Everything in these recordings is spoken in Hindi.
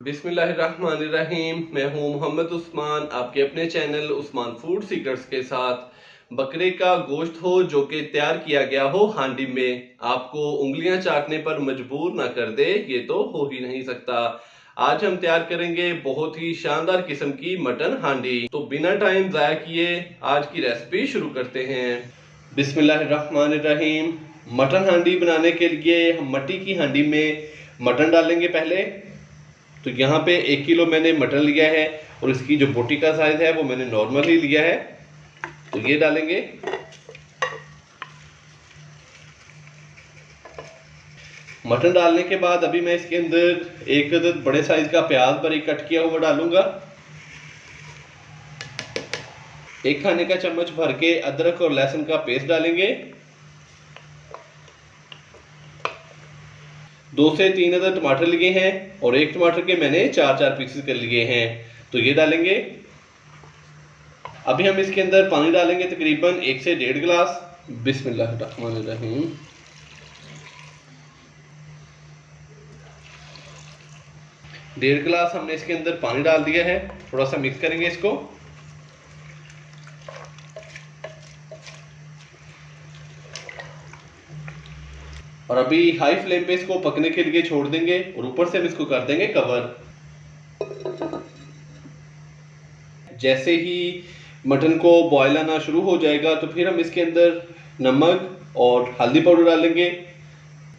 बिस्मिल्लाहिर्रहमानिर्रहीम। मैं हूं मोहम्मद उस्मान, आपके अपने चैनल उस्मान फूड सीक्रेट्स के साथ। बकरे का गोश्त हो जो कि तैयार किया गया हो हांडी में, आपको उंगलियां चाटने पर मजबूर ना कर दे, ये तो हो ही नहीं सकता। आज हम तैयार करेंगे बहुत ही शानदार किस्म की मटन हांडी। तो बिना टाइम ज़ाया किए आज की रेसिपी शुरू करते हैं। बिस्मिल्लाहिर्रहमानिर्रहीम। मटन हांडी बनाने के लिए हम मट्टी की हांडी में मटन डालेंगे पहले। तो यहाँ पे 1 किलो मैंने मटन लिया है और इसकी जो बोटी का साइज है वो मैंने नॉर्मल ही लिया है। तो ये डालेंगे। मटन डालने के बाद अभी मैं इसके अंदर एक बड़े साइज का प्याज बारीक कट किया हुआ डालूंगा। 1 खाने का चम्मच भर के अदरक और लहसुन का पेस्ट डालेंगे। 2 से 3 अदर टमाटर लिए हैं और एक टमाटर के मैंने 4 पीसेस कर लिए हैं। तो ये डालेंगे। अभी हम इसके अंदर पानी डालेंगे तकरीबन 1 से 1.5 गिलास। बिस्मिल्लाहिर्रहमानिर्रहीम। डेढ़ गिलास हमने इसके अंदर पानी डाल दिया है। थोड़ा सा मिक्स करेंगे इसको। और अभी हाई फ्लेम पे इसको पकने के लिए छोड़ देंगे और ऊपर से हम इसको कर देंगे कवर। जैसे ही मटन को बॉयल आना शुरू हो जाएगा तो फिर हम इसके अंदर नमक और हल्दी पाउडर डालेंगे।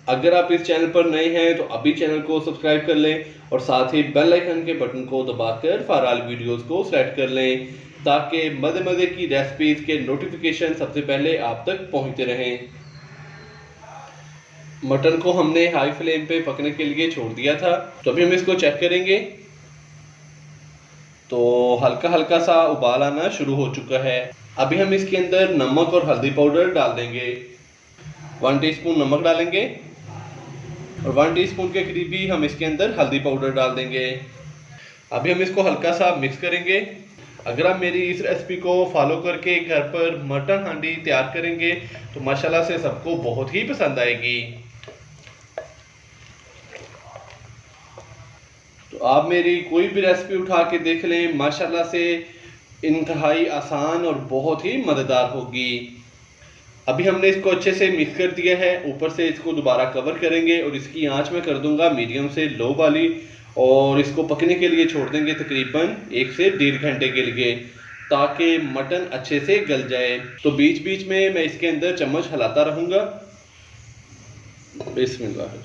अगर आप इस चैनल पर नए हैं तो अभी चैनल को सब्सक्राइब कर लें और साथ ही बेल आइकन के बटन को दबाकर फॉर वीडियोस को सेलेक्ट कर लें ताकि मज़े मज़े की रेसिपीज के नोटिफिकेशन सबसे पहले आप तक पहुंचते रहें। मटन को हमने हाई फ्लेम पे पकने के लिए छोड़ दिया था। तो अभी हम इसको चेक करेंगे तो हल्का हल्का सा उबाल आना शुरू हो चुका है। अभी हम इसके अंदर नमक और हल्दी पाउडर डाल देंगे। 1 टीस्पून नमक डालेंगे और 1 टीस्पून के करीब ही हम इसके अंदर हल्दी पाउडर डाल देंगे। अभी हम इसको हल्का सा मिक्स करेंगे। अगर आप मेरी इस रेसिपी को फॉलो करके घर पर मटन हांडी तैयार करेंगे तो माशाल्लाह से सबको बहुत ही पसंद आएगी। तो आप मेरी कोई भी रेसिपी उठा के देख लें, माशाल्लाह से इंतहाई आसान और बहुत ही मज़ेदार होगी। अभी हमने इसको अच्छे से मिक्स कर दिया है। ऊपर से इसको दोबारा कवर करेंगे और इसकी आंच में कर दूंगा मीडियम से लो वाली और इसको पकने के लिए छोड़ देंगे तकरीबन 1 से 1.5 घंटे के लिए ताकि मटन अच्छे से गल जाए। तो बीच बीच में मैं इसके अंदर चम्मच हिलाता रहूँगा। बिस्मिल्लाह।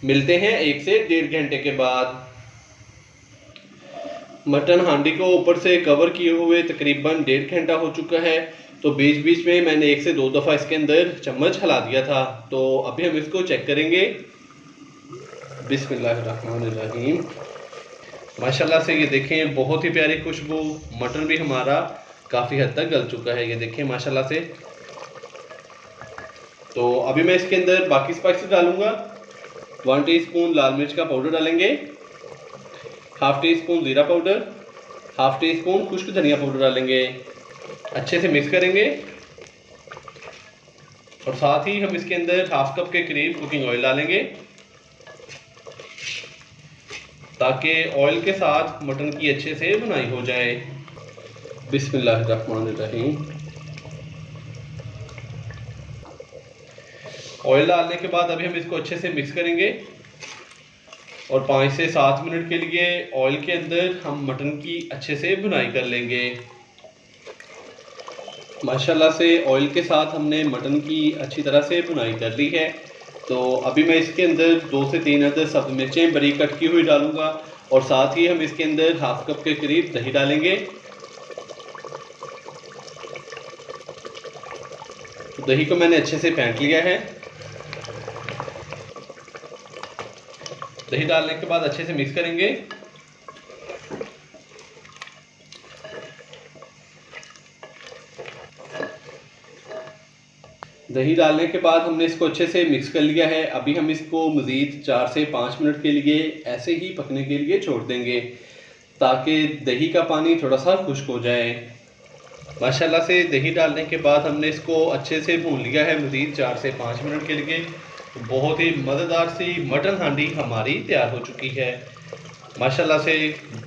मिलते हैं 1 से 1.5 घंटे के बाद। मटन हांडी को ऊपर से कवर किए हुए तकरीबन 1.5 घंटा हो चुका है। तो बीच बीच में मैंने 1 से 2 दफ़ा इसके अंदर चम्मच हिला दिया था। तो अभी हम इसको चेक करेंगे। बिस्मिल्लाहिर्रहमानिर्रहीम। माशाल्लाह से ये देखें बहुत ही प्यारी खुशबू। मटन भी हमारा काफ़ी हद तक गल चुका है, ये देखें माशाल्लाह से। तो अभी मैं इसके अंदर बाकी स्पाइसेस डालूंगा। 1 टीस्पून लाल मिर्च का पाउडर डालेंगे, 1/2 टीस्पून जीरा पाउडर, 1/2 टीस्पून खुश्क धनिया पाउडर डालेंगे। अच्छे से मिक्स करेंगे और साथ ही हम इसके अंदर 1/2 कप के करीब कुकिंग ऑयल डालेंगे ताकि ऑयल के साथ मटन की अच्छे से भुनाई हो जाए। बिस्मिल्लाहिर्रहमानिर्रहीम। ऑयल डालने के बाद अभी हम इसको अच्छे से मिक्स करेंगे और 5 से 7 मिनट के लिए ऑयल के अंदर हम मटन की अच्छे से भुनाई कर लेंगे। माशाल्लाह से ऑयल के साथ हमने मटन की अच्छी तरह से भुनाई कर ली है। तो अभी मैं इसके अंदर 2 से 3 अदर सब्ज़ मिर्चें बारीक कट की हुई डालूंगा और साथ ही हम इसके अंदर 1/2 कप के करीब दही डालेंगे। तो दही को मैंने अच्छे से फेंट लिया है। दही डालने के बाद अच्छे से मिक्स करेंगे। दही डालने के बाद हमने इसको अच्छे से मिक्स कर लिया है। अभी हम इसको मज़ीद 4 से 5 मिनट के लिए ऐसे ही पकने के लिए छोड़ देंगे ताकि दही का पानी थोड़ा सा खुश्क हो जाए। माशाल्लाह से दही डालने के बाद हमने इसको अच्छे से भून लिया है मज़ीद 4 से 5 मिनट के लिए। तो बहुत ही मज़ेदार सी मटन हांडी हमारी तैयार हो चुकी है माशाल्लाह से।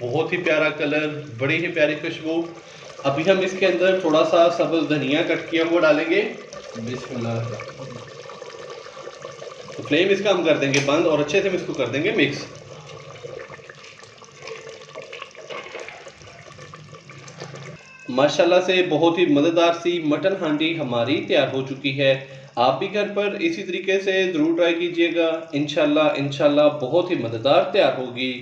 बहुत ही प्यारा कलर, बड़ी ही प्यारी खुशबू। अभी हम इसके अंदर थोड़ा सा सब्ज़ धनिया कट किया हुआ डालेंगे। बिस्मिल्लाह। तो फ्लेम इसका हम कर देंगे बंद और अच्छे से हम इसको कर देंगे मिक्स। माशाल्लाह से बहुत ही मज़ेदार सी मटन हांडी हमारी तैयार हो चुकी है। आप भी घर पर इसी तरीके से ज़रूर ट्राई कीजिएगा। इंशाल्लाह बहुत ही मज़ेदार तैयार होगी।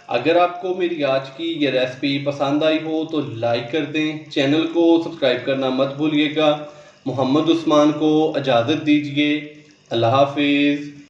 अगर आपको मेरी आज की ये रेसिपी पसंद आई हो तो लाइक कर दें, चैनल को सब्सक्राइब करना मत भूलिएगा। मोहम्मद उस्मान को इजाज़त दीजिए। अल्लाह हाफिज़।